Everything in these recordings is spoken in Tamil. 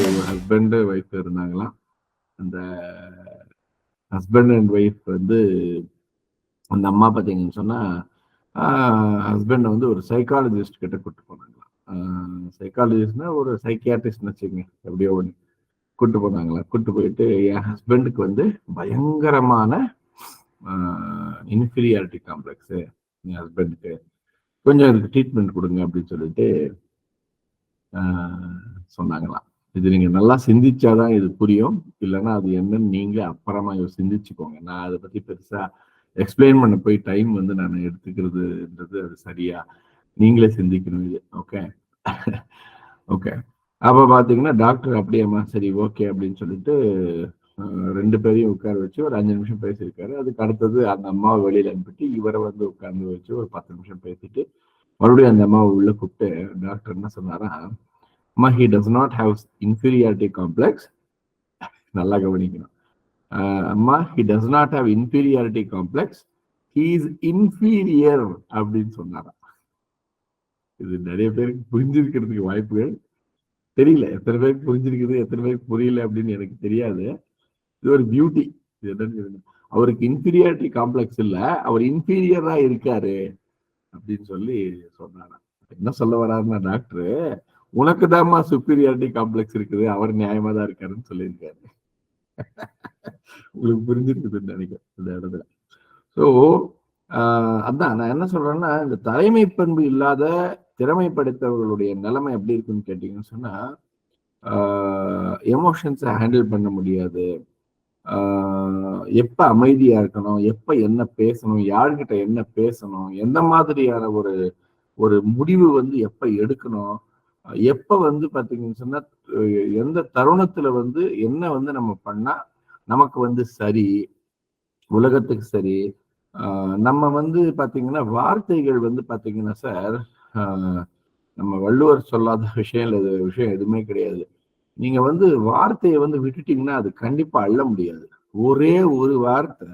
ஒரு ஹஸ்பண்ட் ஒய்ஃப் இருந்தாங்களாம். அந்த ஹஸ்பண்ட் அண்ட் ஒய்ஃப் வந்து அந்த அம்மா பார்த்தீங்கன்னு சொன்னா ஹஸ்பண்ட் வந்து ஒரு சைக்காலஜிஸ்ட் கிட்ட கூட்டு போனாங்களாம். சைக்காலஜிஸ்ட்னா ஒரு சைக்கியாட்ரிஸ்ட்னு வச்சுக்கோங்க, எப்படியோ ஒன்று கூட்டு போனாங்களா. கூட்டு போயிட்டு என் ஹஸ்பண்டுக்கு வந்து பயங்கரமான இன்ஃபீரியாரிட்டி காம்ப்ளெக்ஸு, என் ஹஸ்பண்டுக்கு கொஞ்சம் இதுக்கு ட்ரீட்மெண்ட் கொடுங்க அப்படின்னு சொல்லிட்டு சொன்னாங்களாம். இது நீங்க நல்லா சிந்திச்சாதான் இது புரியும், இல்லைன்னா அது என்னன்னு நீங்களே அப்புறமா சிந்திச்சுக்கோங்க. நான் அதை பத்தி பெருசா எக்ஸ்பிளைன் பண்ண போய் டைம் வந்து நான் எடுத்துக்கிறதுன்றது அது சரியா, நீங்களே சிந்திக்கணும் இது. Okay okay. அப்ப பாத்தீங்கன்னா டாக்டர் அப்படியேம்மா சரி ஓகே அப்படின்னு சொல்லிட்டு 2 பேரையும் உட்கார வச்சு ஒரு 5 நிமிஷம் பேசியிருக்காரு. அதுக்கு அடுத்தது அந்த அம்மாவை வெளியில அனுப்பிட்டு இவரை வந்து உட்கார்ந்து வச்சு ஒரு 10 நிமிஷம் பேசிட்டு மறுபடியும் அந்த அம்மாவை உள்ள கூப்பிட்டு டாக்டர் என்ன சொன்னாரா, அம்மா he does not have inferiority complex. நல்லா கவனிக்கணும். அம்மா he does not have inferiority complex, he is inferior அப்படின்னு சொன்னாரா. இது நிறைய பேருக்கு புரிஞ்சிருக்கிறதுக்கு வாய்ப்புகள் தெரியல. எத்தனை பேருக்கு புரிஞ்சிருக்குது எத்தனை பேருக்கு புரியல அப்படின்னு எனக்கு தெரியாது. இது ஒரு பியூட்டி. அவருக்கு இன்ஃபீரியாரிட்டி காம்ப்ளெக்ஸ் இல்ல, அவர் இன்ஃபீரியரா இருக்காரு அப்படின்னு சொல்லி சொன்னாரா. என்ன சொல்ல வர்றாருன்னா டாக்டர், உனக்கு தான்மா சுப்பீரியாரிட்டி காம்ப்ளெக்ஸ் இருக்குது, அவர் நியாயமா தான் இருக்காருன்னு சொல்லியிருக்காரு. உங்களுக்கு புரிஞ்சிருக்குதுன்னு நினைக்கிறேன் இந்த இடத்துல. ஸோ அதான் நான் என்ன சொல்றேன்னா, இந்த தலைமை பண்பு இல்லாத திறமை படைத்தவர்களுடைய நிலைமை எப்படி இருக்குன்னு கேட்டீங்கன்னு சொன்னா, எமோஷன்ஸை ஹேண்டில் பண்ண முடியாது. எப்ப அமைதியா இருக்கணும், எப்ப என்ன பேசணும், யார்கிட்ட என்ன பேசணும், எந்த மாதிரியான ஒரு ஒரு முடிவு வந்து எப்ப எடுக்கணும், எப்ப வந்து பாத்தீங்கன்னு சொன்னா எந்த தருணத்துல வந்து என்ன வந்து நம்ம பண்ணா நமக்கு வந்து சரி, உலகத்துக்கு சரி. நம்ம வந்து பாத்தீங்கன்னா வார்த்தைகள் வந்து பாத்தீங்கன்னா சார், நம்ம வள்ளுவர் சொல்லாத விஷயம் எதுவுமே கிடையாது. நீங்க வந்து வார்த்தையை வந்து விட்டுட்டீங்கன்னா அது கண்டிப்பா அள்ள முடியாது. ஒரே ஒரு வார்த்தை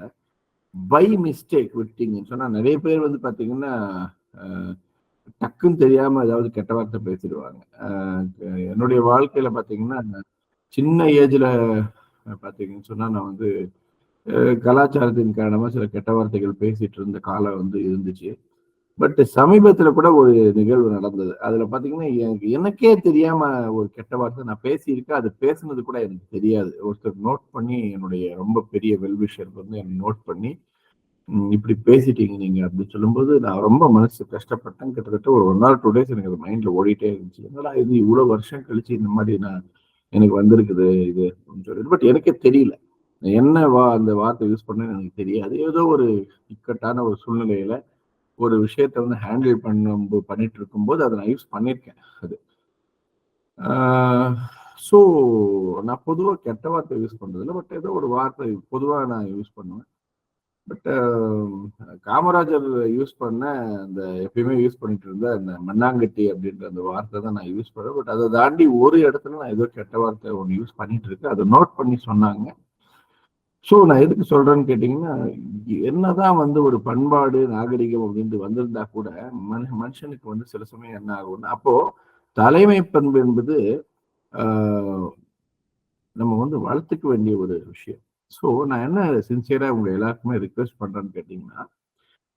பை மிஸ்டேக் விட்டீங்கன்னு சொன்னா நிறைய பேர் வந்து பாத்தீங்கன்னா டக்குன்னு தெரியாம ஏதாவது கெட்ட வார்த்தை பேசிடுவாங்க. என்னுடைய வாழ்க்கையில பாத்தீங்கன்னா சின்ன ஏஜ்ல பாத்தீங்கன்னு சொன்னா நான் வந்து கலாச்சாரத்தின் காரணமா சில கெட்ட வார்த்தைகள் பேசிட்டு இருந்த காலம் வந்து இருந்துச்சு. பட் சமீபத்துல கூட ஒரு நிகழ்வு நடந்தது. அதுல பாத்தீங்கன்னா எனக்கே தெரியாம ஒரு கெட்ட வார்த்தை நான் பேசியிருக்கேன். அது பேசுனது கூட எனக்கு தெரியாது. ஒருத்தர் நோட் பண்ணி, என்னுடைய ரொம்ப பெரிய வெல்விஷர் வந்து எனக்கு நோட் பண்ணி, இப்படி பேசிட்டீங்க நீங்க அப்படின்னு சொல்லும்போது நான் ரொம்ப மனசு கஷ்டப்பட்டேன். கிட்டத்தட்ட ஒரு 1 or 2 days எனக்கு அது மைண்ட்ல ஓடிட்டே இருந்துச்சு. என்னடா இது இவ்வளவு வருஷம் கழிச்சு இந்த மாதிரி எனக்கு வந்திருக்குது இது அப்படின்னு சொல்லிட்டு. பட் எனக்கே தெரியல என்ன அந்த வார்த்தை யூஸ் பண்ணேன்னு எனக்கு தெரியாது. ஏதோ ஒரு இக்கட்டான ஒரு சூழ்நிலையில ஒரு விஷயத்த வந்து ஹேண்டில் பண்ணிட்டு இருக்கும்போது அதை நான் யூஸ் பண்ணியிருக்கேன். அது ஸோ நான் பொதுவாக கெட்ட வார்த்தை யூஸ் பண்றதில்ல. பட் ஏதோ ஒரு வார்த்தை பொதுவாக நான் யூஸ் பண்ணுவேன். பட் காமராஜர் யூஸ் பண்ண அந்த எப்பயுமே யூஸ் பண்ணிட்டு இருந்த அந்த மண்ணாங்கட்டி அப்படின்ற அந்த வார்த்தை தான் நான் யூஸ் பண்ணேன். பட் அதை தாண்டி ஒரு இடத்துல நான் ஏதோ கெட்ட வார்த்தை ஒன்று யூஸ் பண்ணிட்டு இருக்கேன். அதை நோட் பண்ணி சொன்னாங்க. ஸோ நான் எதுக்கு சொல்றேன்னு கேட்டீங்கன்னா, என்னதான் வந்து ஒரு பண்பாடு நாகரிகம் அப்படின்ட்டு வந்திருந்தா கூட மனுஷனுக்கு வந்து சில சமயம் என்ன ஆகும்னா, அப்போ தலைமை பண்பு என்பது நம்ம வந்து வளர்த்துக்க வேண்டிய ஒரு விஷயம். ஸோ நான் என்ன சின்சியரா உங்க எல்லாருக்குமே ரிக்வெஸ்ட் பண்றேன்னு கேட்டீங்கன்னா,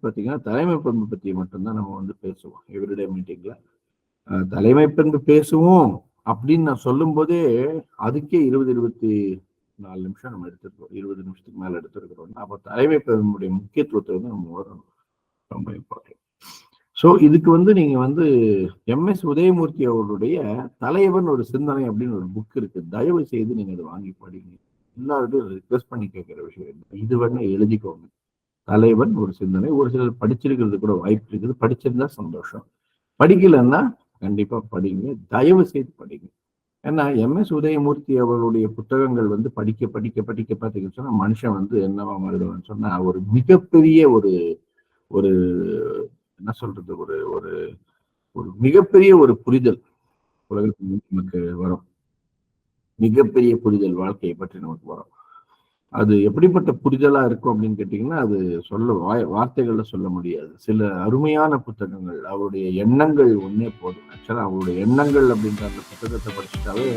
பார்த்தீங்கன்னா தலைமை பண்பு பற்றி மட்டும்தான் நம்ம வந்து பேசுவோம் எவ்ரிடே மீட்டிங்ல. தலைமை பண்பு பேசுவோம் அப்படின்னு நான் சொல்லும் போதே அதுக்கே 20-24 நிமிஷம் நம்ம எடுத்துருக்கோம். 20 நிமிஷத்துக்கு மேல எடுத்துருக்கிறோம். அப்போ தலைமை பண்புடைய முக்கியத்துவத்தை வந்து நம்ம வரணும், ரொம்ப இம்பார்ட்டன்ட். ஸோ இதுக்கு வந்து நீங்க வந்து MS உதயமூர்த்தி அவருடைய தலைவன் ஒரு சிந்தனை அப்படின்னு ஒரு புக் இருக்கு. தயவு செய்து நீங்க அதை வாங்கி படிங்க. எல்லாருக்கும் ரிக்வெஸ்ட் பண்ணி கேட்கிற விஷயம் இது வந்து எழுதிக்கோங்க. தலைவன் ஒரு சிந்தனை. ஒரு சிலர் படிச்சிருக்கிறது கூட வாய்ப்பு இருக்குது. படிச்சிருந்தா சந்தோஷம், படிக்கலன்னா கண்டிப்பா படிங்க, தயவு செய்து படிங்க. ஏன்னா MS உதயமூர்த்தி அவர்களுடைய புத்தகங்கள் வந்து படிக்க படிக்க படிக்க பார்த்தீங்கன்னு சொன்னா மனுஷன் வந்து என்னவா மாறிடுவான்னு சொன்னா ஒரு மிகப்பெரிய ஒரு ஒரு என்ன சொல்றது ஒரு ஒரு ஒரு மிகப்பெரிய ஒரு புரிதல் உலகத்தில் நமக்கு வரும். மிகப்பெரிய புரிதல் வாழ்க்கையை பற்றி நமக்கு வரும். அது எப்படிப்பட்ட புரிதலா இருக்கும் அப்படின்னு கேட்டீங்கன்னா, அது வார்த்தைகள்ல சொல்ல முடியாது. சில அருமையான புத்தகங்கள், அவருடைய எண்ணங்கள் ஒன்னே போதும். ஆக்சுவலா அவருடைய எண்ணங்கள் அப்படின்ற அந்த புத்தகத்தை படிச்சுட்டாவே